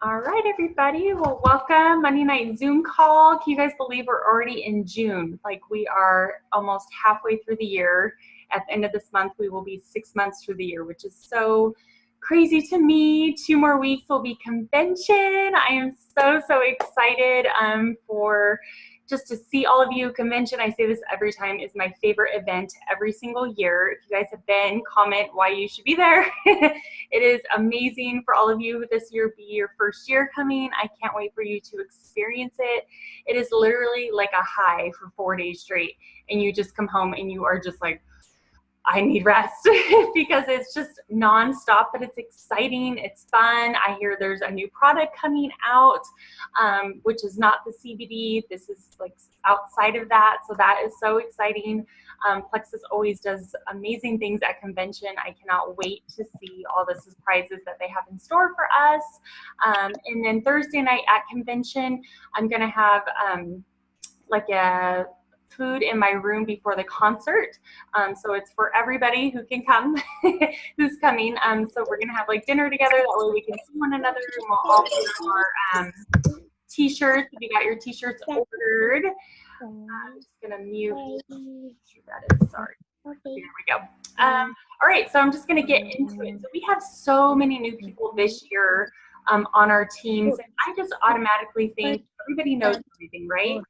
All right, everybody. Well, welcome. Monday night Zoom call. Can you guys believe we're already in June? Like we are almost halfway through the year. At the end of this month, we will be 6 months through the year, which is so crazy to me. 2 more weeks will be convention. I am so excited for just to see all of you. Convention, I say this every time, is my favorite event every single year. If you guys have been, comment why you should be there. It is amazing for all of you. This year be your first year coming. I can't wait for you to experience it. It is literally like a high for 4 days straight, and you just come home and you are just like, I need rest because it's just nonstop, but it's exciting. It's fun. I hear there's a new product coming out, which is not the CBD. This is like outside of that. So that is so exciting. Plexus always does amazing things at convention. I cannot wait to see all the surprises that they have in store for us. And then Thursday night at convention, I'm going to have like a food in my room before the concert. So it's for everybody who can come, who's coming. So we're gonna have like dinner together. That way we can see one another, and we'll all put our t-shirts. If you got your t-shirts ordered, I'm just gonna mute. That is, sorry. There we go. All right, so I'm just gonna get into it. So we have so many new people this year on our teams, and I just automatically think everybody knows everything, right?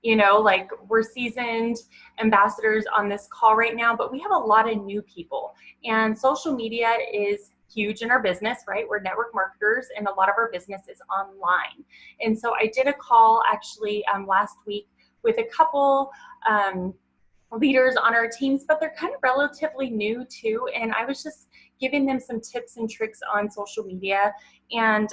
You know, like we're seasoned ambassadors on this call right now, but we have a lot of new people, and social media is huge in our business, right? We're network marketers, and a lot of our business is online. And so I did a call actually last week with a couple leaders on our teams, but they're kind of relatively new too. And I was just giving them some tips and tricks on social media, and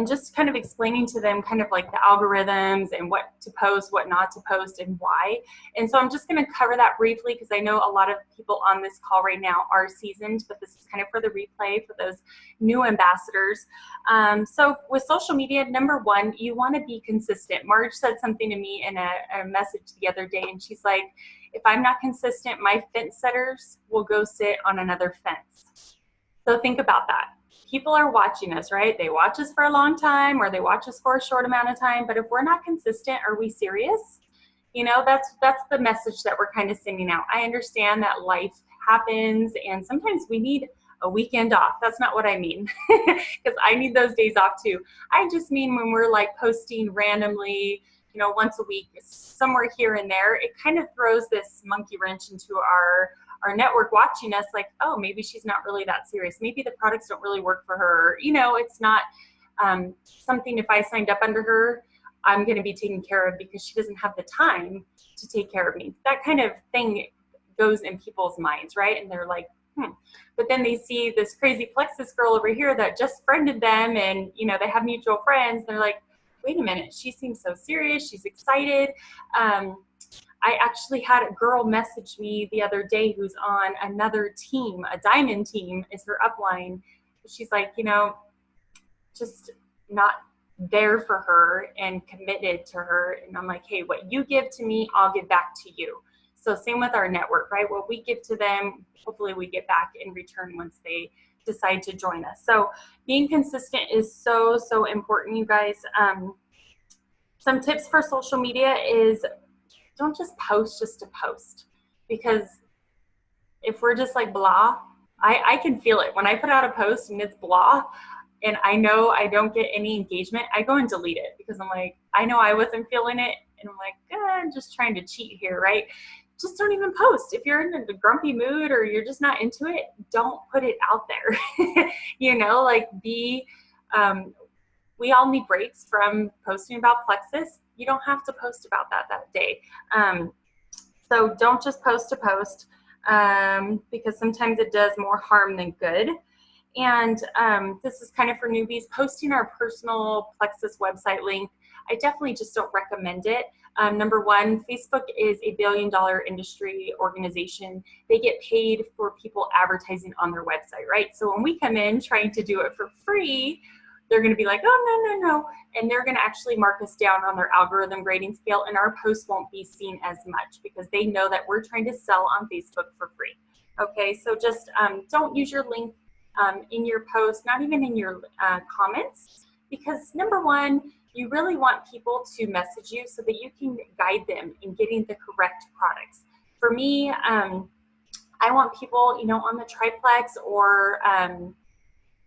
just kind of explaining to them kind of like the algorithms and what to post, what not to post, and why. And so I'm just going to cover that briefly because I know a lot of people on this call right now are seasoned, but this is kind of for the replay for those new ambassadors. So with social media, number one, you want to be consistent. Marge said something to me in a message the other day, and she's like, if I'm not consistent, my fence setters will go sit on another fence. So think about that. People are watching us, right? They watch us for a long time, or they watch us for a short amount of time. But if we're not consistent, are we serious? You know, that's the message that we're kind of sending out. I understand that life happens, and sometimes we need a weekend off. That's not what I mean, because I need those days off too. I just mean when we're like posting randomly, you know, once a week, somewhere here and there, it kind of throws this monkey wrench into our network watching us, like, oh, maybe she's not really that serious. Maybe the products don't really work for her. You know, it's not something, if I signed up under her, I'm going to be taken care of because she doesn't have the time to take care of me. That kind of thing goes in people's minds, right? And they're like, But then they see this crazy Plexus girl over here that just friended them, and, you know, they have mutual friends. They're like, wait a minute, she seems so serious. She's excited. I actually had a girl message me the other day who's on another team, a diamond team is her upline. She's like, you know, just not there for her and committed to her. And I'm like, hey, what you give to me, I'll give back to you. So same with our network, right? What we give to them, hopefully we get back in return once they decide to join us. So being consistent is so important, you guys. Some tips for social media is don't just post just to post, because if we're just like blah, I can feel it when I put out a post and it's blah and I know I don't get any engagement. I go and delete it because I'm like, I know I wasn't feeling it, and I'm like, I'm just trying to cheat here, right? Just don't even post. If you're in a grumpy mood or you're just not into it, don't put it out there. You know, like we all need breaks from posting about Plexus. You don't have to post about that day. So don't just post to post, because sometimes it does more harm than good. And this is kind of for newbies. Posting our personal Plexus website link, I definitely just don't recommend it. Number one, Facebook is a billion-dollar industry organization. They get paid for people advertising on their website, right? So when we come in trying to do it for free, they're going to be like, oh, no. And they're going to actually mark us down on their algorithm grading scale, and our posts won't be seen as much because they know that we're trying to sell on Facebook for free. Okay, so just don't use your link in your post, not even in your comments, because number one, you really want people to message you so that you can guide them in getting the correct products. For me, I want people, you know, on the triplex or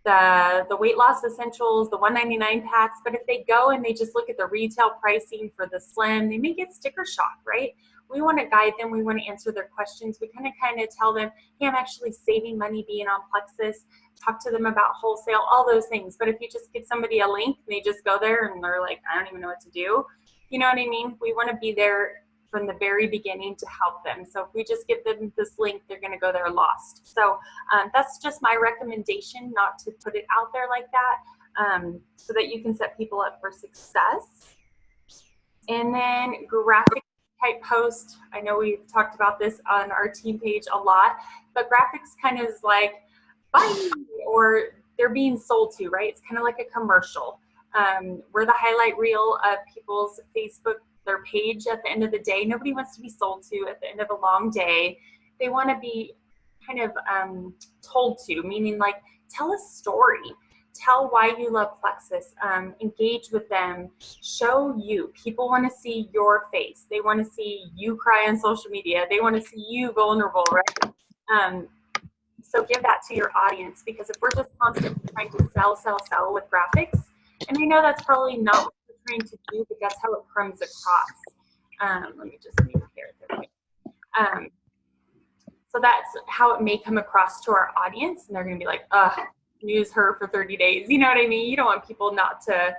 the weight loss essentials, the $1.99 packs, but if they go and they just look at the retail pricing for the slim, they may get sticker shock, right? We want to guide them. We want to answer their questions. We kind of tell them, hey, I'm actually saving money being on Plexus. Talk to them about wholesale, all those things. But if you just give somebody a link and they just go there and they're like, I don't even know what to do, you know what I mean? We want to be there from the very beginning to help them. So if we just give them this link, they're going to go there lost. So that's just my recommendation, not to put it out there like that, so that you can set people up for success. And then graphic type post. I know we've talked about this on our team page a lot, but graphics kind of is like, bye, or they're being sold to, right? It's kind of like a commercial. We're the highlight reel of people's Facebook, their page at the end of the day. Nobody wants to be sold to at the end of a long day. They want to be kind of told to, meaning like tell a story. Tell why you love Plexus. Engage with them. Show you. People want to see your face. They want to see you cry on social media. They want to see you vulnerable, right? So give that to your audience, because if we're just constantly trying to sell with graphics, and I know that's probably not what we're trying to do, but that's how it comes across. Let me just move here. So that's how it may come across to our audience, and they're going to be like, ugh, use her for 30 days. You know what I mean? You don't want people not to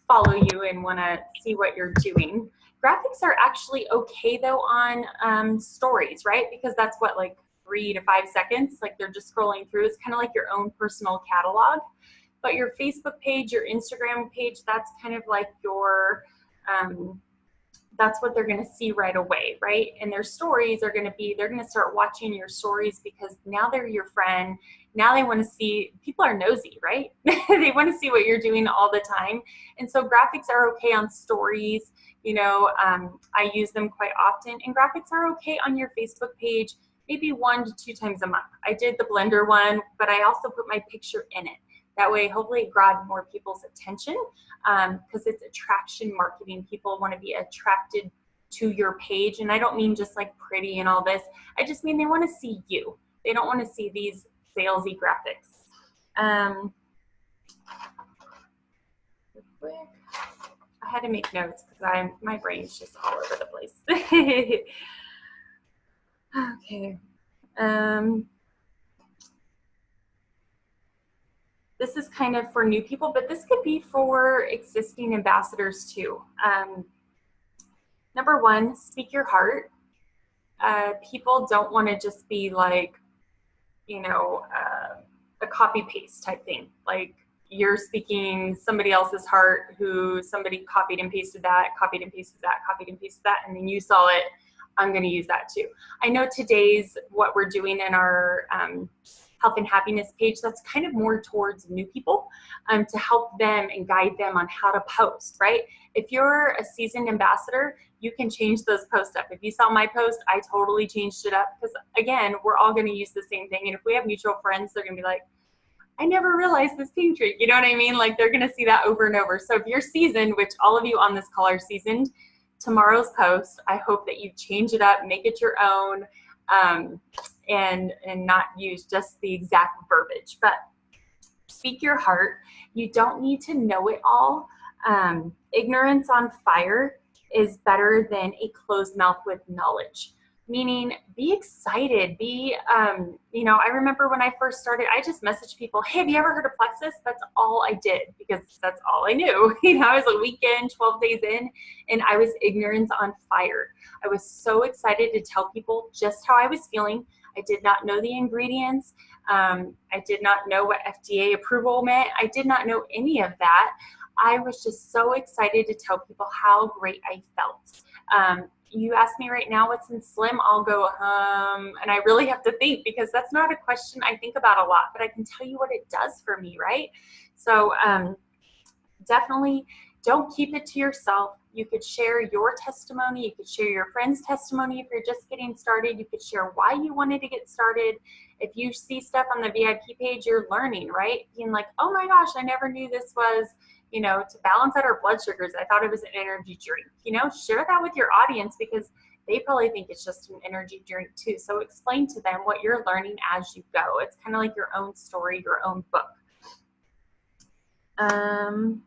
follow you and want to see what you're doing. Graphics are actually okay though on stories, right? Because that's what, like 3 to 5 seconds, like they're just scrolling through. It's kind of like your own personal catalog. But your Facebook page, your Instagram page, that's kind of like your, that's what they're going to see right away, right? And their stories are going to be, they're going to start watching your stories because now they're your friend. Now they want to see, people are nosy, right? They want to see what you're doing all the time. And so graphics are okay on stories. You know, I use them quite often. And graphics are okay on your Facebook page, maybe 1 to 2 times a month. I did the blender one, but I also put my picture in it. That way, hopefully, it grabbed more people's attention, because it's attraction marketing. People want to be attracted to your page. And I don't mean just like pretty and all this. I just mean they want to see you. They don't want to see these salesy graphics. Quick. I had to make notes because my brain's just all over the place. Okay. This is kind of for new people, but this could be for existing ambassadors too. Number one, speak your heart. People don't want to just be like, you know, a copy paste type thing. Like you're speaking somebody else's heart who somebody copied and pasted that, copied and pasted that, copied and pasted that, and then you saw it. I'm going to use that too. I know today's what we're doing in our health and happiness page, that's kind of more towards new people, to help them and guide them on how to post, right? If you're a seasoned ambassador, you can change those posts up. If you saw my post, I totally changed it up because again, we're all going to use the same thing. And if we have mutual friends, they're going to be like, I never realized this pink trick. You know what I mean? Like they're going to see that over and over. So if you're seasoned, which all of you on this call are seasoned, tomorrow's post, I hope that you change it up, make it your own, and not use just the exact verbiage, but speak your heart. You don't need to know it all. Ignorance on fire is better than a closed mouth with knowledge. Meaning, be excited. Be, you know, I remember when I first started, I just messaged people, hey, have you ever heard of Plexus? That's all I did because that's all I knew. You know, I was a weekend, 12 days in, and I was ignorance on fire. I was so excited to tell people just how I was feeling. I did not know the ingredients. I did not know what FDA approval meant. I did not know any of that. I was just so excited to tell people how great I felt. You ask me right now what's in Slim, I'll go, and I really have to think because that's not a question I think about a lot, but I can tell you what it does for me, right? So definitely don't keep it to yourself. You could share your testimony. You could share your friend's testimony if you're just getting started. You could share why you wanted to get started. If you see stuff on the VIP page, you're learning, right? Being like, oh my gosh, I never knew this was, you know, to balance out our blood sugars. I thought it was an energy drink. You know, share that with your audience because they probably think it's just an energy drink too. So explain to them what you're learning as you go. It's kind of like your own story, your own book. Okay.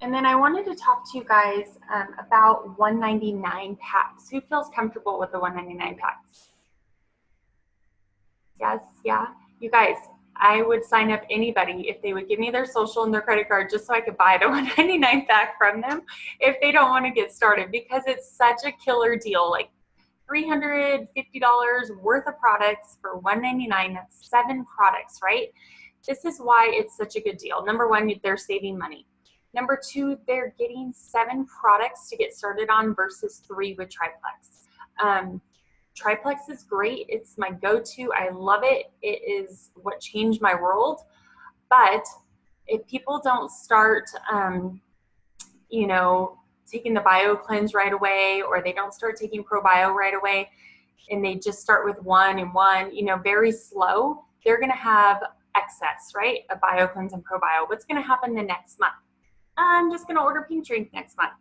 And then I wanted to talk to you guys about 199 packs. Who feels comfortable with the 199 packs? Yes, yeah. You guys, I would sign up anybody if they would give me their social and their credit card just so I could buy the 199 pack from them if they don't want to get started, because it's such a killer deal. Like $350 worth of products for $199. That's 7 products, right? This is why it's such a good deal. Number one, they're saving money. Number two, they're getting 7 products to get started on versus 3 with Triplex. Triplex is great. It's my go-to. I love it. It is what changed my world. But if people don't start, you know, taking the Bio Cleanse right away, or they don't start taking ProBio right away, and they just start with one and one, you know, very slow, they're going to have excess, right? A Bio Cleanse and ProBio. What's going to happen the next month? I'm just going to order Pink Drink next month,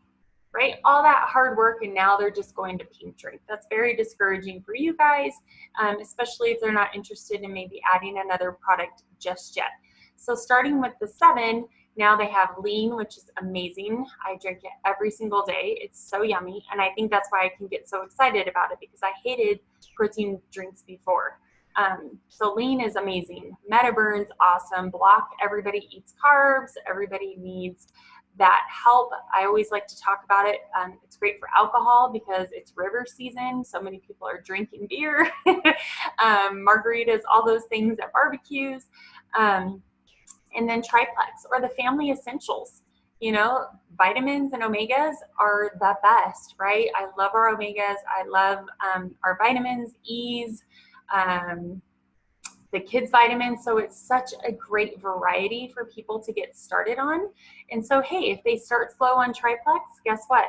right? All that hard work, and now they're just going to Pink Drink. That's very discouraging for you guys, especially if they're not interested in maybe adding another product just yet. So starting with the 7, now they have Lean, which is amazing. I drink it every single day. It's so yummy, and I think that's why I can get so excited about it, because I hated protein drinks before. So Lean is amazing. MetaBurn's awesome. Block, everybody eats carbs. Everybody needs that help. I always like to talk about it. It's great for alcohol because it's river season. So many people are drinking beer, margaritas, all those things at barbecues. And then Triplex or the Family Essentials. You know, vitamins and omegas are the best, right? I love our omegas. I love our vitamins, E's, the kids vitamins. So it's such a great variety for people to get started on. And so, hey, if they start slow on Triplex, guess what?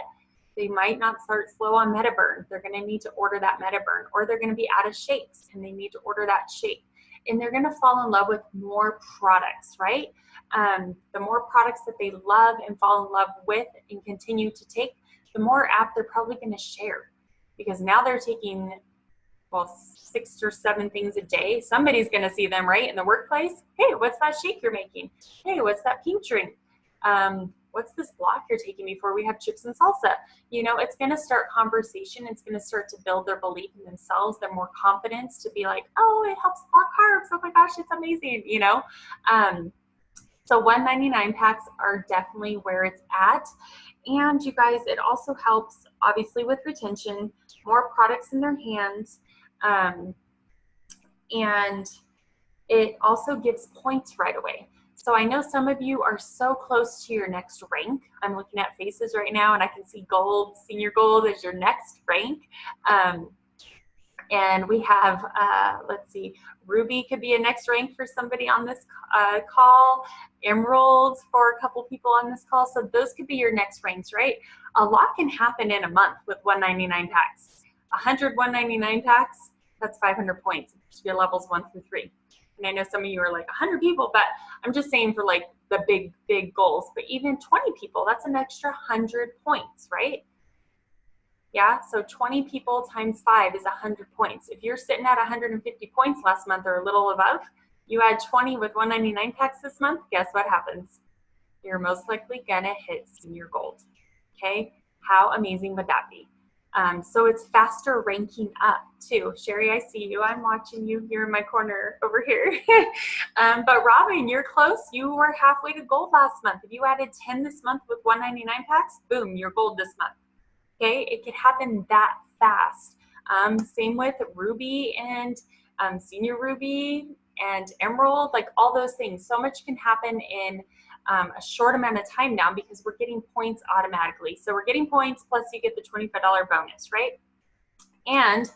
They might not start slow on MetaBurn. They're going to need to order that MetaBurn, or they're going to be out of shakes and they need to order that shake. And they're going to fall in love with more products, right? The more products that they love and fall in love with and continue to take, the more app they're probably going to share, because now they're taking, well, 6 or 7 things a day. Somebody's going to see them, right, in the workplace. Hey, what's that shake you're making? Hey, what's that Pink Drink? What's this block you're taking before we have chips and salsa? You know, it's going to start conversation. It's going to start to build their belief in themselves, their more confidence to be like, oh, it helps block carbs. Oh my gosh, it's amazing, you know? So 199 packs are definitely where it's at. And you guys, it also helps obviously with retention, more products in their hands. And it also gives points right away. So I know some of you are so close to your next rank. I'm looking at faces right now and I can see gold, senior gold as your next rank. And we have, let's see, Ruby could be a next rank for somebody on this call, Emerald for a couple people on this call. So those could be your next ranks, right? A lot can happen in a month with 199 packs. 100 199 packs, that's 500 points. It should be levels 1 through 3. And I know some of you are like 100 people, but I'm just saying for like the big goals. But even 20 people, that's an extra 100 points, right? Yeah, so 20 people times 5 is 100 points. If you're sitting at 150 points last month or a little above, you add 20 with 199 packs this month, guess what happens? You're most likely gonna hit senior gold, okay? How amazing would that be? So it's faster ranking up too. Sherry, I see you. I'm watching you. You're in my corner over here. But Robin, you're close. You were halfway to gold last month. If you added 10 this month with 199 packs, boom, you're gold this month. Okay, it could happen that fast. Same with Ruby and Senior Ruby and Emerald, like all those things. So much can happen in a short amount of time now because we're getting points automatically. So we're getting points plus you get the $25 bonus, right? And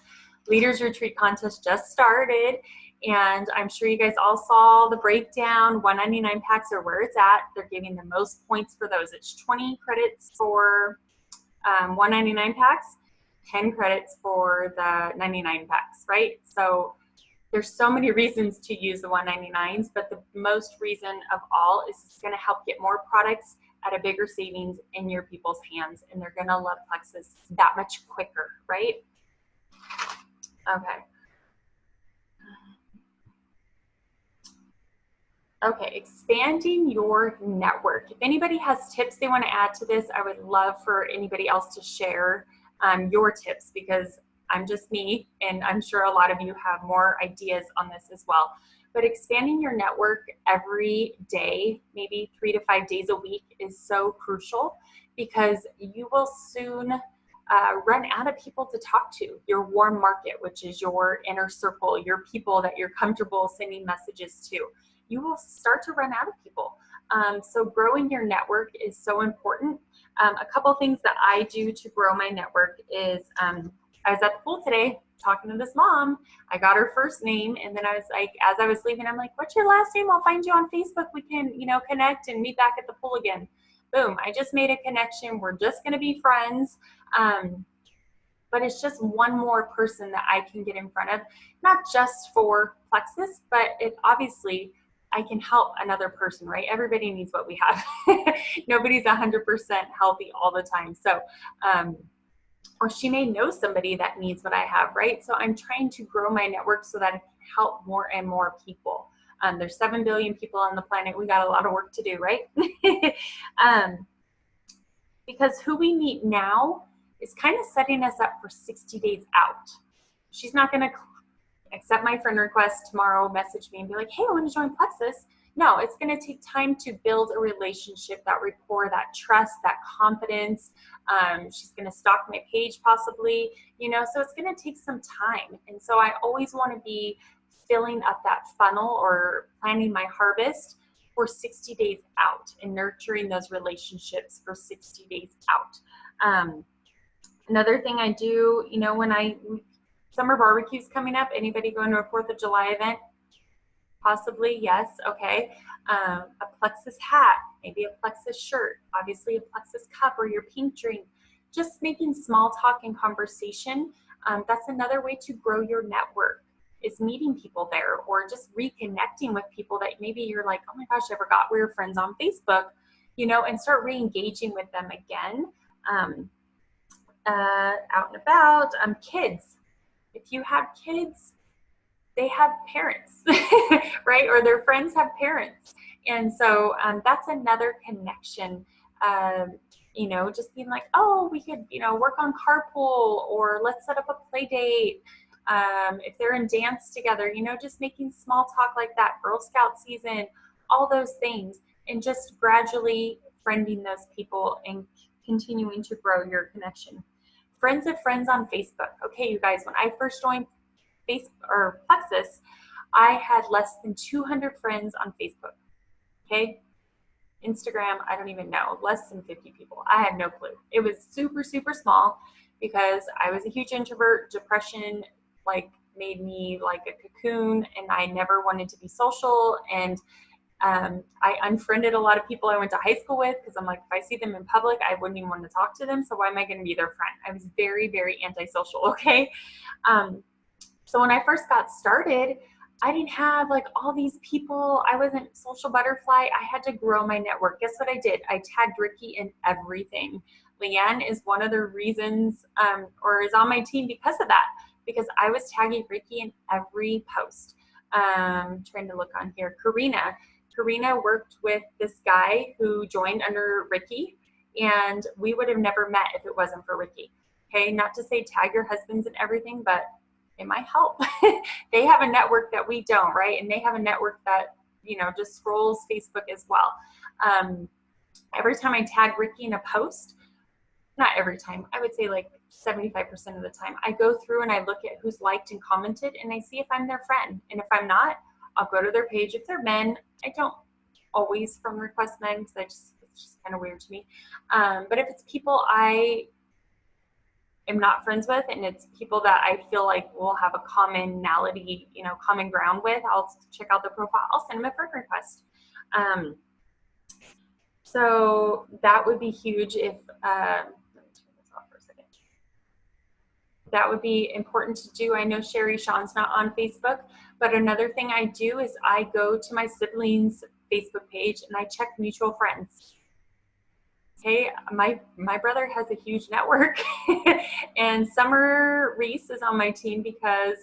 Leaders Retreat contest just started, And I'm sure you guys all saw the breakdown. 199 packs are where it's at. They're giving the most points for those. It's 20 credits for 199 packs, 10 credits for the 99 packs, right? So there's so many reasons to use the 199s, but the most reason of all is it's going to help get more products at a bigger savings in your people's hands, and they're going to love Plexus that much quicker, right? Okay. Okay, expanding your network. If anybody has tips they want to add to this, I would love for anybody else to share your tips, because I'm just me, and I'm sure a lot of you have more ideas on this as well. But expanding your network every day, maybe 3 to 5 days a week, is so crucial, because you will soon run out of people to talk to. Your warm market, which is your inner circle, your people that you're comfortable sending messages to. You will start to run out of people. So growing your network is so important. A couple things that I do to grow my network is I was at the pool today talking to this mom. I got her first name, and then I was like, as I was leaving, I'm like, what's your last name? I'll find you on Facebook. We can, connect and meet back at the pool again. Boom, I just made a connection. We're just going to be friends. But it's just one more person that I can get in front of, not just for Plexus, but it obviously I can help another person, right? Everybody needs what we have. Nobody's 100% healthy all the time. So, or she may know somebody that needs what I have, right? So I'm trying to grow my network so that I can help more and more people. There's 7 billion people on the planet. We got a lot of work to do, right? Because who we meet now is kind of setting us up for 60 days out. She's not going to accept my friend request tomorrow, message me and be like, hey, I want to join Plexus. No, it's going to take time to build a relationship, that rapport, that trust, that confidence. She's going to stalk my page possibly, so it's going to take some time. And so I always want to be filling up that funnel or planning my harvest for 60 days out and nurturing those relationships for 60 days out. Another thing I do, when summer barbecue's coming up. Anybody going to a 4th of July event? Possibly, yes. Okay. A Plexus hat, maybe a Plexus shirt, obviously a Plexus cup or your pink drink. Just making small talk and conversation. That's another way to grow your network, is meeting people there, or just reconnecting with people that maybe you're like, oh my gosh, I forgot we were friends on Facebook, and start re-engaging with them again. Out and about. Kids. If you have kids, they have parents, right? Or their friends have parents. And so that's another connection, just being like, oh, we could, work on carpool, or let's set up a play date. If they're in dance together, just making small talk like that, Girl Scout season, all those things, and just gradually friending those people and continuing to grow your connection. Friends of friends on Facebook. Okay, you guys, when I first joined Facebook or Plexus, I had less than 200 friends on Facebook. Okay, Instagram, I don't even know, less than 50 people. I had no clue. It was super, super small because I was a huge introvert. Depression made me like a cocoon, and I never wanted to be social. And I unfriended a lot of people I went to high school with, because I'm like, if I see them in public, I wouldn't even want to talk to them. So why am I going to be their friend? I was very, very antisocial. Okay. So when I first got started, I didn't have all these people. I wasn't social butterfly. I had to grow my network. Guess what I did? I tagged Ricky in everything. Leanne is one of the reasons, or is on my team because of that, because I was tagging Ricky in every post. Trying to look on here. Karina worked with this guy who joined under Ricky, and we would have never met if it wasn't for Ricky. Okay, not to say tag your husbands and everything, but it might help. They have a network that we don't, right? And they have a network that, just scrolls Facebook as well. Every time I tag Ricky in a post, not every time, I would say 75% of the time, I go through and I look at who's liked and commented, and I see if I'm their friend. And if I'm not, I'll go to their page. If they're men, I don't always friend request men, because it's just kind of weird to me. But if it's people I am not friends with, and it's people that I feel like will have a commonality, common ground with, I'll check out the profile. I'll send them a friend request. So that would be huge if, let me turn this off for a second. That would be important to do. I know Sherry Sean's not on Facebook, but another thing I do is I go to my siblings' Facebook page and I check mutual friends. Okay, my brother has a huge network, and Summer Reese is on my team because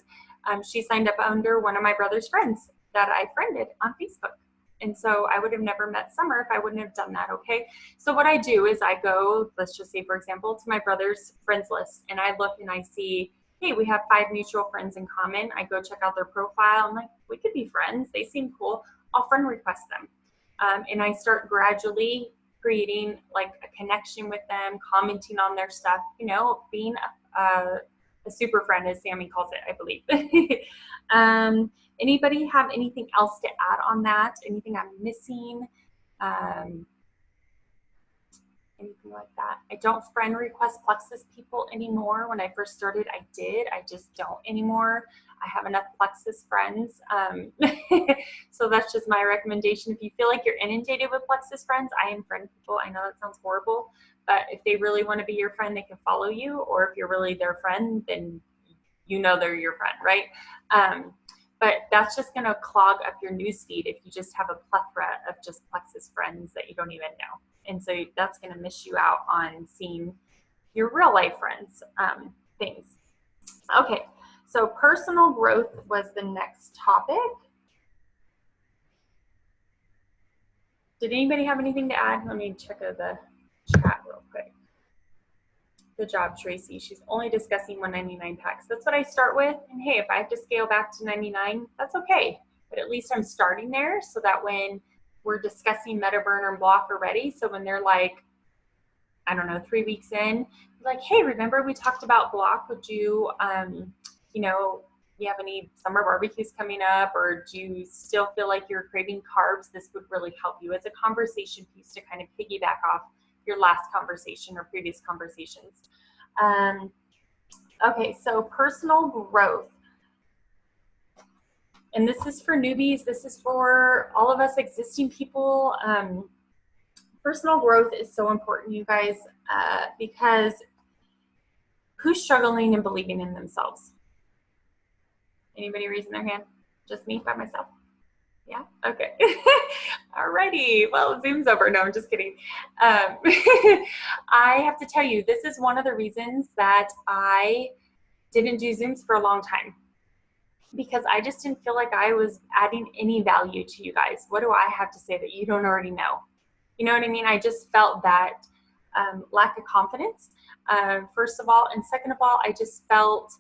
she signed up under one of my brother's friends that I friended on Facebook. And so I would have never met Summer if I wouldn't have done that, okay? So what I do is I go, let's just say, for example, to my brother's friends list, and I look and I see, hey, we have 5 mutual friends in common. I go check out their profile. I'm like, we could be friends. They seem cool. I'll friend request them. And I start gradually creating like a connection with them, commenting on their stuff, being a super friend, as Sammy calls it, I believe. Anybody have anything else to add on that? Anything I'm missing? Anything like that? I don't friend request Plexus people anymore. When I first started, I did. I just don't anymore. I have enough Plexus friends. So that's just my recommendation. If you feel like you're inundated with Plexus friends, I unfriend people. I know that sounds horrible, but if they really want to be your friend, they can follow you. Or if you're really their friend, then they're your friend, right? But that's just going to clog up your newsfeed if you just have a plethora of just Plexus friends that you don't even know. And so that's going to miss you out on seeing your real life friends, things. Okay, so personal growth was the next topic. Did anybody have anything to add? Let me check out the chat real quick. Good job, Tracy. She's only discussing 199 packs. That's what I start with. And hey, if I have to scale back to 99, that's okay. But at least I'm starting there so that when we're discussing MetaBurn and Block already, so when they're like, I don't know, 3 weeks in, like, hey, remember we talked about Block? Would you, you have any summer barbecues coming up, or do you still feel like you're craving carbs? This would really help you as a conversation piece to kind of piggyback off your last conversation or previous conversations. Okay, so personal growth. And this is for newbies. This is for all of us existing people. Personal growth is so important, you guys, because who's struggling and believing in themselves? Anybody raising their hand? Just me by myself? Yeah? Okay. Alrighty. Well, Zoom's over. No, I'm just kidding. I have to tell you, this is one of the reasons that I didn't do Zooms for a long time, because I just didn't feel like I was adding any value to you guys. What do I have to say that you don't already know? You know what I mean? I just felt that lack of confidence, first of all. And second of all, I just felt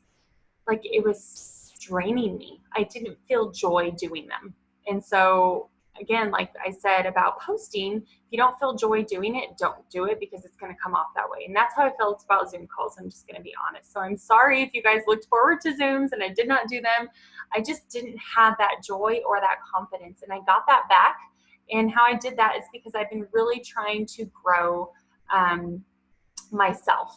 like it was draining me. I didn't feel joy doing them. And so, again, like I said about posting, if you don't feel joy doing it, don't do it, because it's going to come off that way. And that's how I felt about Zoom calls. I'm just going to be honest. So I'm sorry if you guys looked forward to Zooms and I did not do them. I just didn't have that joy or that confidence. And I got that back. And how I did that is because I've been really trying to grow myself,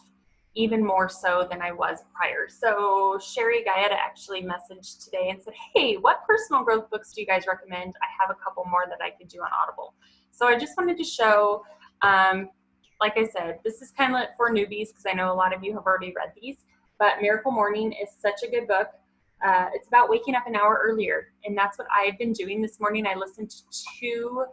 even more so than I was prior. So Sherry Gaeta actually messaged today and said, hey, what personal growth books do you guys recommend? I have a couple more that I could do on Audible. So I just wanted to show, like I said, this is kind of for newbies, because I know a lot of you have already read these, but Miracle Morning is such a good book. It's about waking up an hour earlier, and that's what I've been doing this morning. I listened to 2,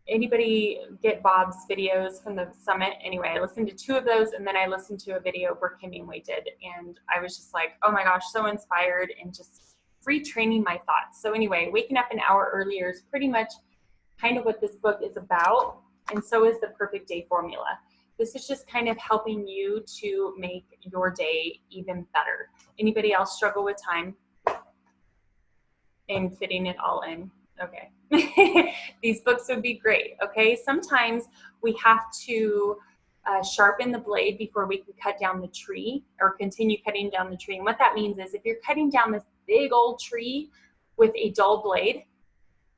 anybody get Bob's videos from the summit? Anyway, I listened to 2 of those, and then I listened to a video Brooke Hemingway did, and I was just like, oh my gosh, so inspired, and just retraining my thoughts. So anyway, waking up an hour earlier is pretty much kind of what this book is about, and so is the Perfect Day Formula. This is just kind of helping you to make your day even better. Anybody else struggle with time and fitting it all in? Okay. These books would be great. Okay. Sometimes we have to sharpen the blade before we can cut down the tree, or continue cutting down the tree. And what that means is if you're cutting down this big old tree with a dull blade,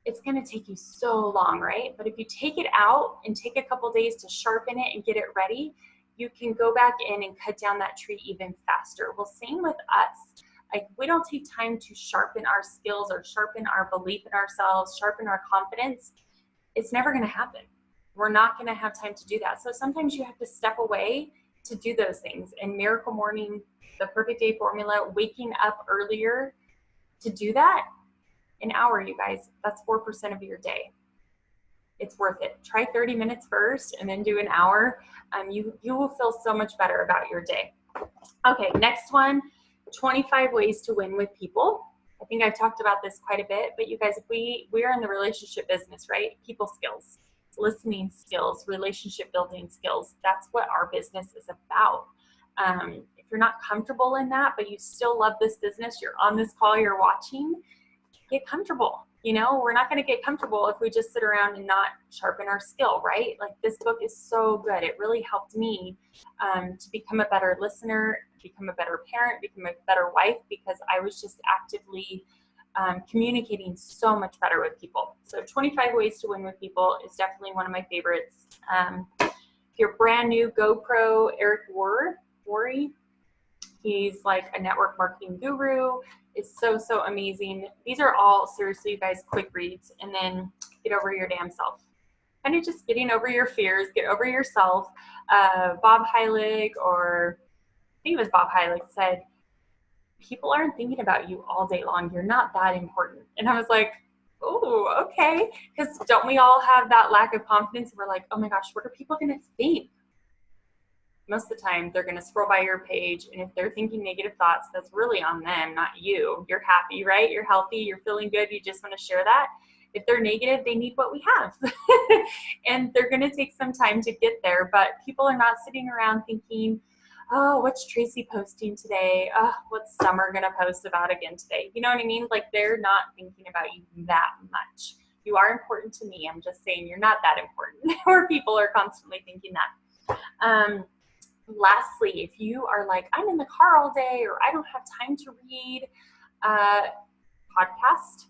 it's going to take you so long, right? But if you take it out and take a couple days to sharpen it and get it ready, you can go back in and cut down that tree even faster. Well, same with us. Like, we don't take time to sharpen our skills or sharpen our belief in ourselves, sharpen our confidence, it's never going to happen. We're not going to have time to do that. So sometimes you have to step away to do those things. And Miracle Morning, the Perfect Day Formula, waking up earlier to do that, an hour, you guys, that's 4% of your day. It's worth it. Try 30 minutes first and then do an hour. You will feel so much better about your day. Okay, next one, 25 ways to win with people. I think I've talked about this quite a bit, but you guys, if we're in the relationship business, right? People skills, listening skills, relationship building skills. That's what our business is about. If you're not comfortable in that, but you still love this business, you're on this call, you're watching, get comfortable. You know, we're not going to get comfortable if we just sit around and not sharpen our skill, right? Like, this book is so good. It really helped me to become a better listener, become a better parent, become a better wife, because I was just actively communicating so much better with people. So 25 ways to win with people is definitely one of my favorites. If you're brand new, GoPro, Eric Worre. He's like a network marketing guru. It's so, so amazing. These are all, seriously, you guys, quick reads. And then Get Over Your Damn Self. Kind of just getting over your fears, get over yourself. Bob Heilig, or I think it was Bob Heilig, said, people aren't thinking about you all day long. You're not that important. And I was like, oh, okay. Because don't we all have that lack of confidence? We're like, oh my gosh, what are people going to think? Most of the time, they're going to scroll by your page, and if they're thinking negative thoughts, that's really on them, not you. You're happy, right? You're healthy, you're feeling good, you just want to share that. If they're negative, they need what we have. And they're going to take some time to get there, but people are not sitting around thinking, oh, what's Tracy posting today? Oh, what's Summer going to post about again today? You know what I mean? Like, they're not thinking about you that much. You are important to me. I'm just saying you're not that important, or people are constantly thinking that. Lastly, if you are like, I'm in the car all day, or I don't have time to read, podcast.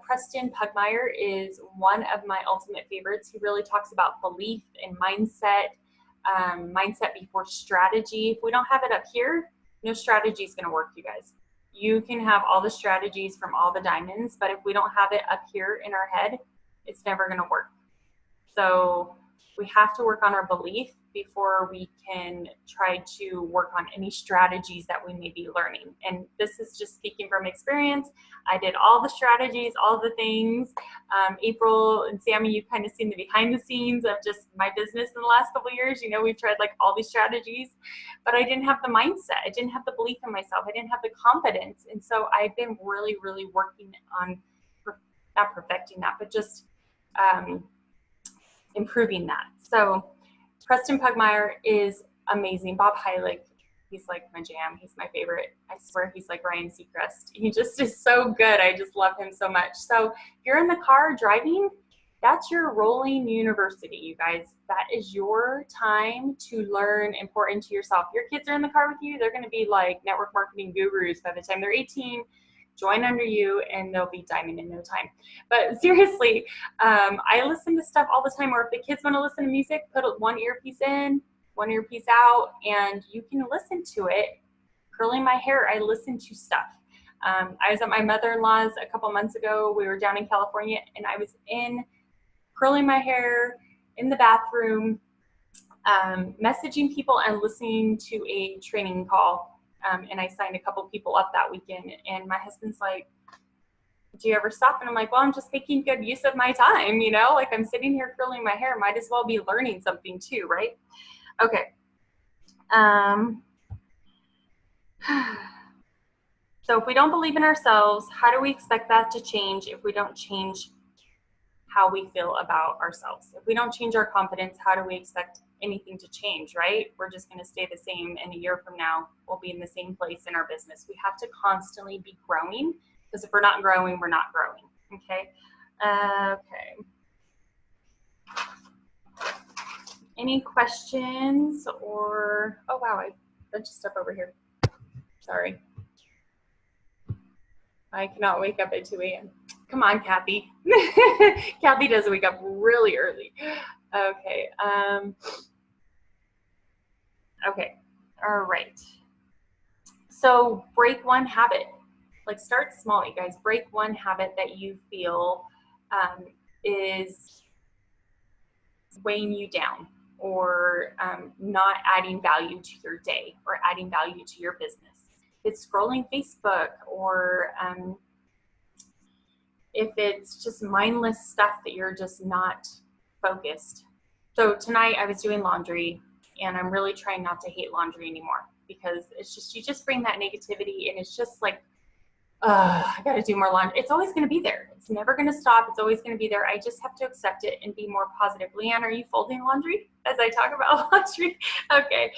Preston Pugmire is one of my ultimate favorites. He really talks about belief and mindset, mindset before strategy. If we don't have it up here, no strategy is going to work, you guys. You can have all the strategies from all the diamonds, but if we don't have it up here in our head, it's never going to work. So we have to work on our belief before we can try to work on any strategies that we may be learning. And this is just speaking from experience. I did all the strategies, all the things. April and Sammy, you've kind of seen the behind the scenes of just my business in the last couple of years. You know, we've tried like all these strategies, but I didn't have the mindset. I didn't have the belief in myself. I didn't have the confidence. And so I've been really, really working on, not perfecting that, but just improving that. So Preston Pugmire is amazing. Bob Heilig, he's like my jam. He's my favorite. I swear he's like Ryan Seacrest. He just is so good. I just love him so much. So if you're in the car driving, that's your rolling university, you guys. That is your time to learn and pour into yourself. Your kids are in the car with you. They're going to be like network marketing gurus by the time they're 18. Join under you, and they'll be diamond in no time. But seriously, I listen to stuff all the time, or if the kids want to listen to music, put one earpiece in, one earpiece out, and you can listen to it. Curling my hair, I listen to stuff. I was at my mother-in-law's a couple months ago. We were down in California, and I was in curling my hair in the bathroom, messaging people and listening to a training call. And I signed a couple people up that weekend, and my husband's like, do you ever stop? And I'm like, well, I'm just making good use of my time, you know, like I'm sitting here curling my hair, might as well be learning something too, right? Okay. So if we don't believe in ourselves, how do we expect that to change if we don't change how we feel about ourselves? If we don't change our confidence, how do we expect anything to change, right? We're just going to stay the same, and a year from now, we'll be in the same place in our business. We have to constantly be growing, because if we're not growing, we're not growing, okay? Okay. Any questions or, oh wow, I bunched stuff over here. Sorry. I cannot wake up at 2 a.m. Come on, Kathy. Kathy does wake up really early. Okay. Okay. All right. So break one habit. Like start small, you guys. Break one habit that you feel is weighing you down or not adding value to your day or adding value to your business. If it's scrolling Facebook or if it's just mindless stuff that you're just not focused. So tonight I was doing laundry and I'm really trying not to hate laundry anymore because it's just, you just bring that negativity and it's just like, I got to do more laundry. It's always going to be there. It's never going to stop. It's always going to be there. I just have to accept it and be more positive. Leanne, are you folding laundry as I talk about laundry? Okay.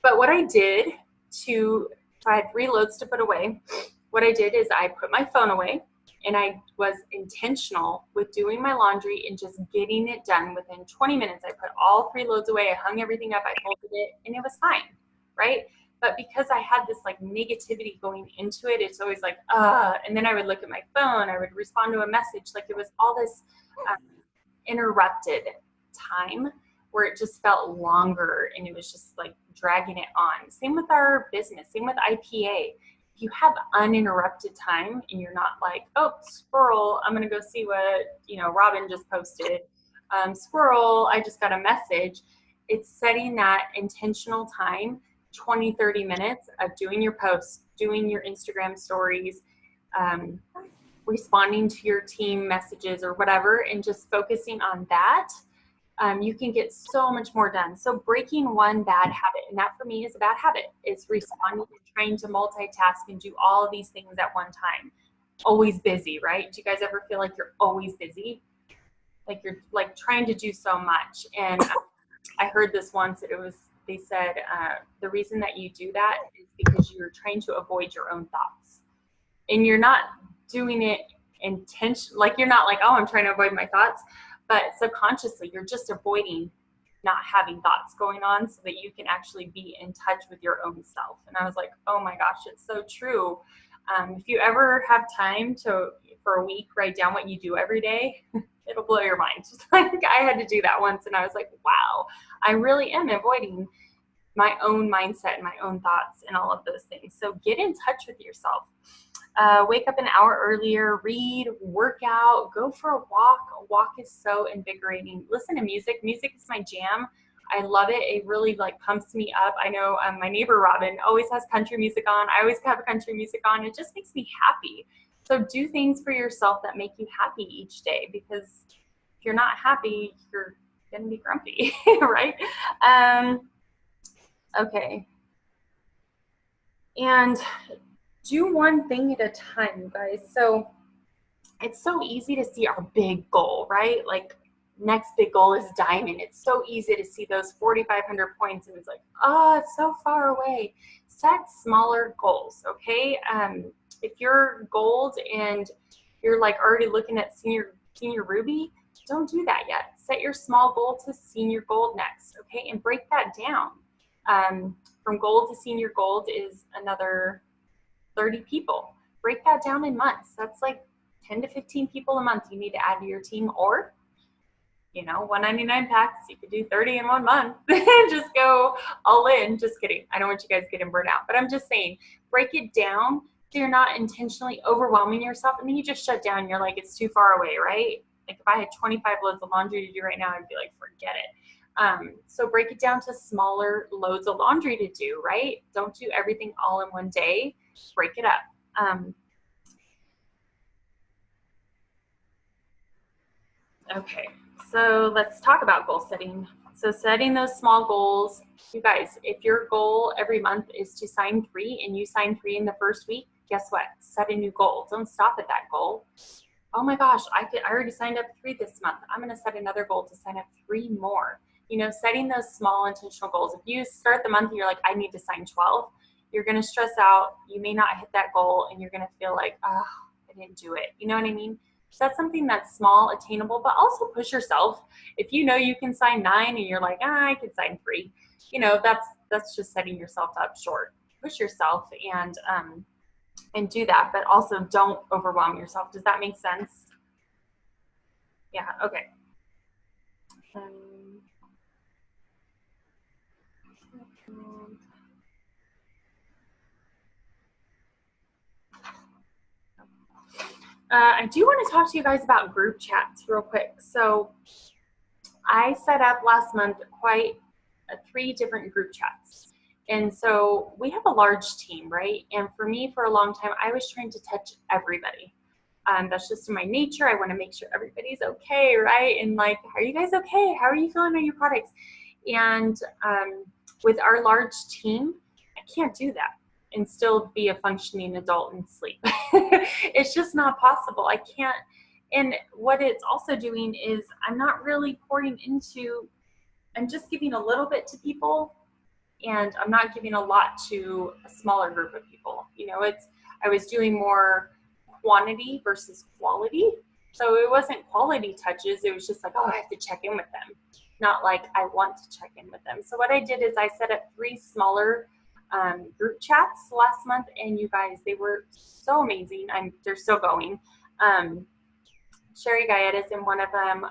But what I did I had 3 loads to put away. What I did is I put my phone away and I was intentional with doing my laundry and just getting it done within 20 minutes. I put all 3 loads away. I hung everything up. I folded it and it was fine. Right. But because I had this like negativity going into it, it's always like, and then I would look at my phone, I would respond to a message. Like it was all this interrupted time where it just felt longer and it was just like dragging it on. Same with our business, same with IPA. If you have uninterrupted time and you're not like, oh, squirrel, I'm going to go see what, Robin just posted. Squirrel, I just got a message. It's setting that intentional time, 20, 30 minutes of doing your posts, doing your Instagram stories, responding to your team messages or whatever, and just focusing on that. You can get so much more done. So breaking one bad habit, and that for me is a bad habit, is responding and trying to multitask and do all of these things at one time. Always busy, right? Do you guys ever feel like you're always busy? Like you're like trying to do so much. And I heard this once, they said, the reason that you do that is because you're trying to avoid your own thoughts. And you're not doing it like you're not like, oh, I'm trying to avoid my thoughts. But subconsciously, you're just avoiding not having thoughts going on so that you can actually be in touch with your own self. And I was like, oh my gosh, it's so true. If you ever have time for a week, write down what you do every day, it'll blow your mind. Just like I had to do that once and I was like, wow, I really am avoiding my own mindset and my own thoughts and all of those things. So get in touch with yourself. Wake up an hour earlier, read, work out, go for a walk. A walk is so invigorating. Listen to music. Music is my jam. I love it. It really like pumps me up. I know my neighbor Robin always has country music on. I always have country music on. It just makes me happy. So do things for yourself that make you happy each day, because if you're not happy, you're going to be grumpy, right? Okay. And do one thing at a time, you guys. So it's so easy to see our big goal, right? Like next big goal is diamond. It's so easy to see those 4,500 points and it's like, oh, it's so far away. Set smaller goals, okay? If you're gold and you're like already looking at senior ruby, don't do that yet. Set your small goal to senior gold next, okay? And break that down. From gold to senior gold is another 30 people. Break that down in months. That's like 10 to 15 people a month you need to add to your team, or 199 packs. You could do 30 in 1 month. Just go all in. Just kidding. I don't want you guys getting burnt out, but I'm just saying, break it down so you're not intentionally overwhelming yourself and then you just shut down. You're like, it's too far away, right? Like if I had 25 loads of laundry to do right now, I'd be like, forget it. So break it down to smaller loads of laundry to do, right? Don't do everything all in one day. Break it up. Okay, so let's talk about goal setting. So setting those small goals, you guys, if your goal every month is to sign 3 and you sign 3 in the first week, guess what? Set a new goal. Don't stop at that goal. Oh my gosh, I already signed up 3 this month. I'm going to set another goal to sign up 3 more. Setting those small intentional goals. If you start the month and you're like, I need to sign 12, you're going to stress out. You may not hit that goal and you're going to feel like, oh, I didn't do it. You know what I mean? Set something that's small, attainable, but also push yourself. If you know you can sign 9 and you're like, I can sign 3, that's just setting yourself up short. Push yourself and do that, but also don't overwhelm yourself. Does that make sense? Yeah, okay. I do want to talk to you guys about group chats real quick. So I set up last month quite 3 different group chats. And so we have a large team, right? And for me, for a long time, I was trying to touch everybody. That's just in my nature. I want to make sure everybody's okay, right? And like, are you guys okay? How are you feeling on your products? And with our large team, I can't do that and still be a functioning adult and sleep. It's just not possible. I can't. And what it's also doing is I'm not really pouring into, I'm just giving a little bit to people, and I'm not giving a lot to a smaller group of people. You know, I was doing more quantity versus quality. So it wasn't quality touches. It was just like, oh, I have to check in with them. Not like I want to check in with them. So what I did is I set up 3 smaller group chats last month, and you guys, they were so amazing. They're still going. Sherry Guyette is in one of them.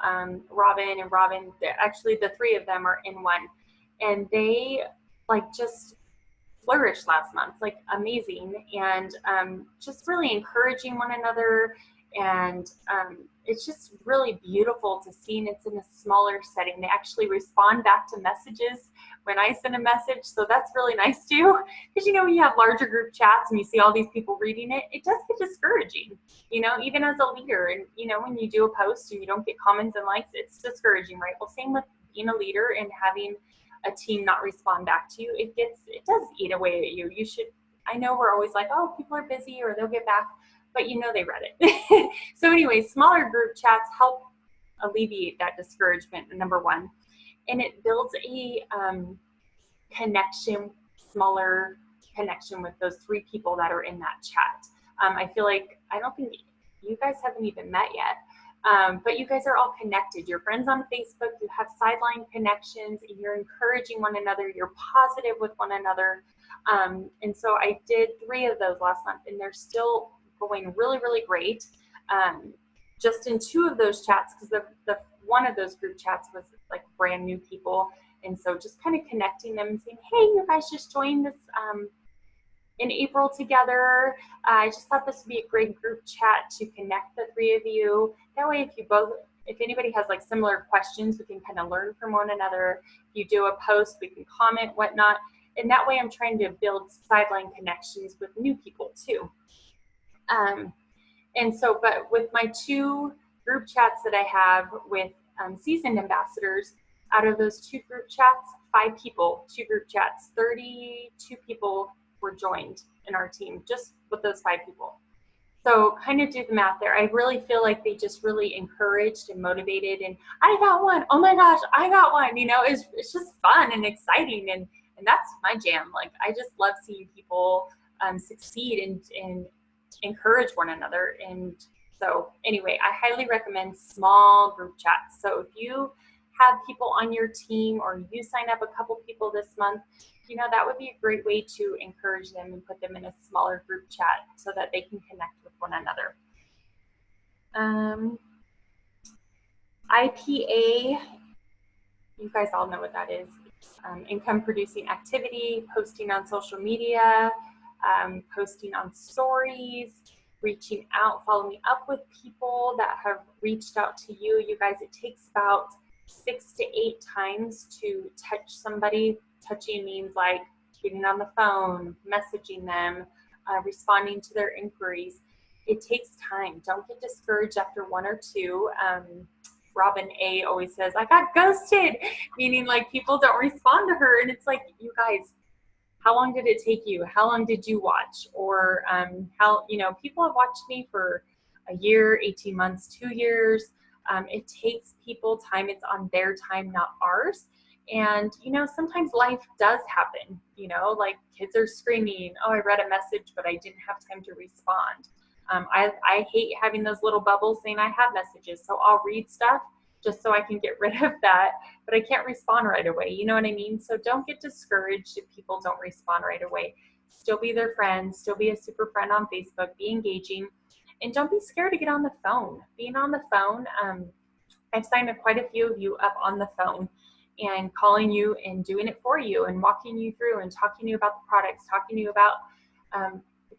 Robin, actually the 3 of them are in one, and they like just flourished last month, like amazing, and just really encouraging one another, and it's just really beautiful to see, and it's in a smaller setting. They actually respond back to messages when I send a message, so that's really nice too, because you know, when you have larger group chats and you see all these people reading it, it does get discouraging, you know, even as a leader. And you know, when you do a post and you don't get comments and likes, it's discouraging, right? Well, same with being a leader and having a team not respond back to you. It does eat away at you. I know we're always like, oh, people are busy or they'll get back, but you know, they read it. So anyway, smaller group chats help alleviate that discouragement, number 1. And it builds a smaller connection with those 3 people that are in that chat. I feel like, I don't think you guys haven't even met yet. But you guys are all connected. You're friends on Facebook, you have sideline connections, and you're encouraging one another, you're positive with one another. And so I did 3 of those last month, and they're still going really, really great. Just in 2 of those chats, because the one of those group chats was like brand new people. And so just kind of connecting them and saying, hey, you guys just joined this in April together. I just thought this would be a great group chat to connect the 3 of you. That way, if anybody has like similar questions, we can kind of learn from one another. If you do a post, we can comment, whatnot. And that way I'm trying to build sideline connections with new people too. And so, but with my 2 group chats that I have with seasoned ambassadors, out of those 2 group chats, 5 people, 2 group chats, 32 people were joined in our team just with those 5 people. So kind of do the math there. I really feel like they just really encouraged and motivated, and I got one. Oh my gosh, I got one. You know, it's just fun and exciting, and that's my jam. Like, I just love seeing people succeed and encourage one another. And so anyway, I highly recommend small group chats. So if you have people on your team, or you sign up a couple people this month, you know, that would be a great way to encourage them and put them in a smaller group chat so that they can connect with one another. IPA, you guys all know what that is. Income producing activity, posting on social media, posting on stories, reaching out, following up with people that have reached out to you. You guys, it takes about 6 to 8 times to touch somebody. Touching means like getting on the phone, messaging them, responding to their inquiries. It takes time. Don't get discouraged after 1 or 2. Robin A always says, I got ghosted, meaning like people don't respond to her. And it's like, you guys, how long did it take you? How long did you watch? Or how, you know, people have watched me for a year, 18 months, 2 years. It takes people time. It's on their time, not ours. And, you know, sometimes life does happen, you know, like kids are screaming, oh, I read a message, but I didn't have time to respond. I hate having those little bubbles saying I have messages. So I'll read stuff just so I can get rid of that, but I can't respond right away. You know what I mean? So don't get discouraged if people don't respond right away. Still be their friends, still be a super friend on Facebook, be engaging, and don't be scared to get on the phone. Being on the phone, I've signed up quite a few of you up on the phone and calling you and doing it for you and walking you through and talking to you about the products, talking to you about,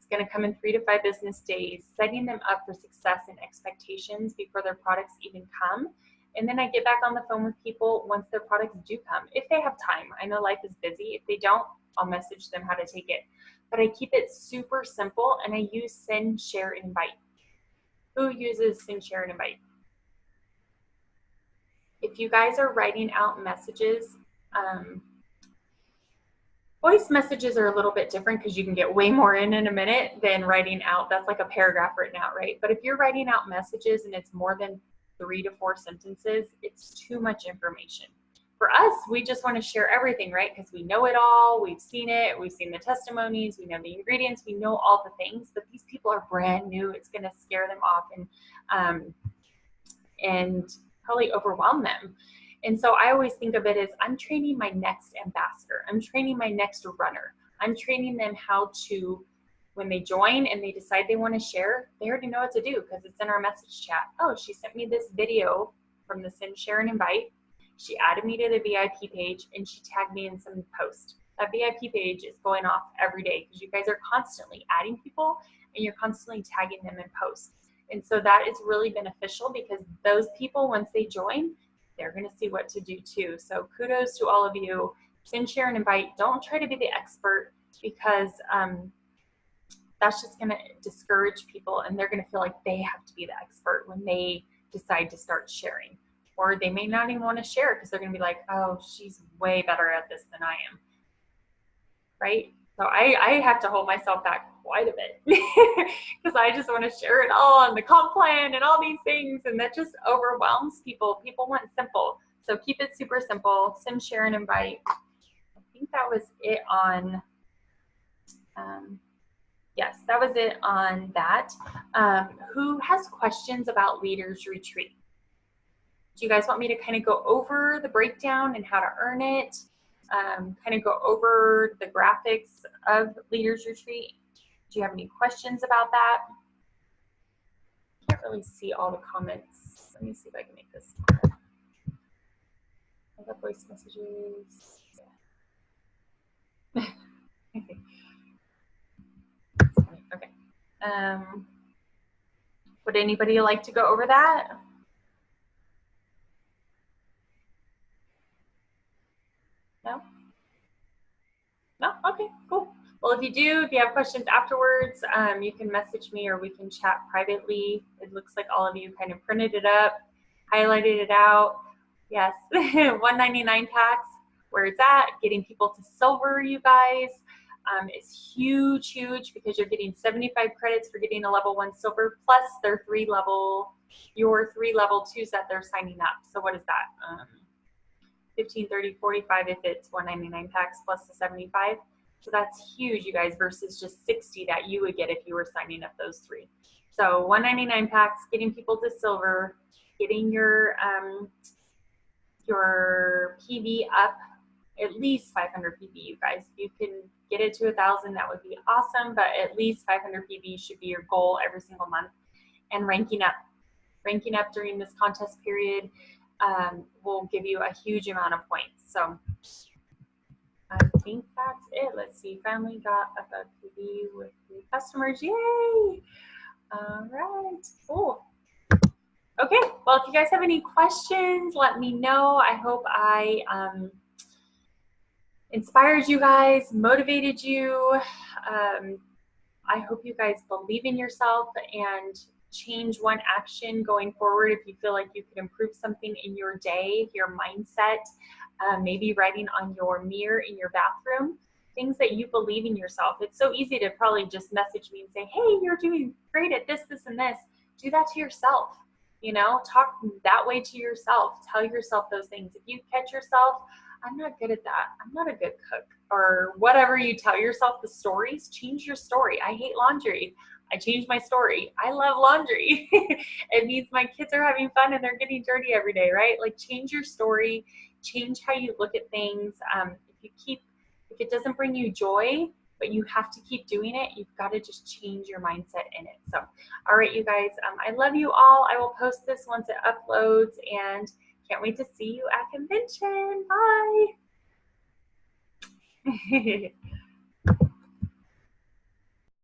It's going to come in 3 to 5 business days, setting them up for success and expectations before their products even come. And then I get back on the phone with people once their products do come, if they have time. I know life is busy. If they don't, I'll message them how to take it. But I keep it super simple, and I use send, share, invite. Who uses send, share, and invite? If you guys are writing out messages, voice messages are a little bit different because you can get way more in a minute than writing out. That's like a paragraph written out, right? But if you're writing out messages and it's more than 3 to 4 sentences, it's too much information. For us, we just want to share everything, right? Because we know it all, we've seen it, we've seen the testimonies, we know the ingredients, we know all the things, but these people are brand new. It's going to scare them off and probably overwhelm them. And so I always think of it as I'm training my next ambassador. I'm training my next runner. I'm training them how to, when they join and they decide they want to share, they already know what to do because it's in our message chat. Oh, she sent me this video from the send, share, and invite. She added me to the VIP page and she tagged me in some post. That VIP page is going off every day because you guys are constantly adding people and you're constantly tagging them in posts. And so that is really beneficial because those people, once they join, they're going to see what to do too. So kudos to all of you. Send, share, and invite. Don't try to be the expert because that's just going to discourage people and they're going to feel like they have to be the expert when they decide to start sharing. Or they may not even want to share because they're going to be like, oh, she's way better at this than I am. Right? So I have to hold myself back quite a bit because I just want to share it all on the comp plan and all these things, and that just overwhelms people. People want simple. So keep it super simple. Send, share, and invite. I think that was it on, yes, that was it on that. Who has questions about Leaders Retreat? Do you guys want me to kind of go over the breakdown and how to earn it? Kind of go over the graphics of Leaders Retreat. Do you have any questions about that? Can't really see all the comments. Let me see if I can make this smaller. I got voice messages. Okay. Would anybody like to go over that? No? No? Okay, cool. Well, if you have questions afterwards, you can message me or we can chat privately. It looks like all of you kind of printed it up, highlighted it out. Yes, $199 tax, where it's at. Getting people to silver, you guys, is huge, huge, because you're getting 75 credits for getting a level 1 silver plus your 3 level 2s that they're signing up. So what is that? 15, 30, 45 if it's $199 tax plus the 75. So that's huge, you guys, versus just 60 that you would get if you were signing up those 3. So $199 tax, getting people to silver, getting your PV up at least 500 PV, you guys. If you can get it to 1,000, that would be awesome, but at least 500 PV should be your goal every single month. And ranking up during this contest period will give you a huge amount of points. So I think that's it. Let's see. Finally got a PV with new customers. Yay! All right. Cool. Okay. Well, if you guys have any questions, let me know. I hope I inspired you guys, motivated you. I hope you guys believe in yourself and change one action going forward. If you feel like you could improve something in your day, your mindset, maybe writing on your mirror in your bathroom, things that you believe in yourself. It's so easy to probably just message me and say, hey, you're doing great at this, this, and this. Do that to yourself. You know, talk that way to yourself. Tell yourself those things. If you catch yourself, I'm not good at that, I'm not a good cook, or whatever you tell yourself, the stories, change your story. I hate laundry. I changed my story. I love laundry. It means my kids are having fun and they're getting dirty every day, right? Like, change your story, change how you look at things. If it doesn't bring you joy, but you have to keep doing it, you've got to just change your mindset in it. So, all right, you guys, I love you all. I will post this once it uploads, and can't wait to see you at convention. Bye.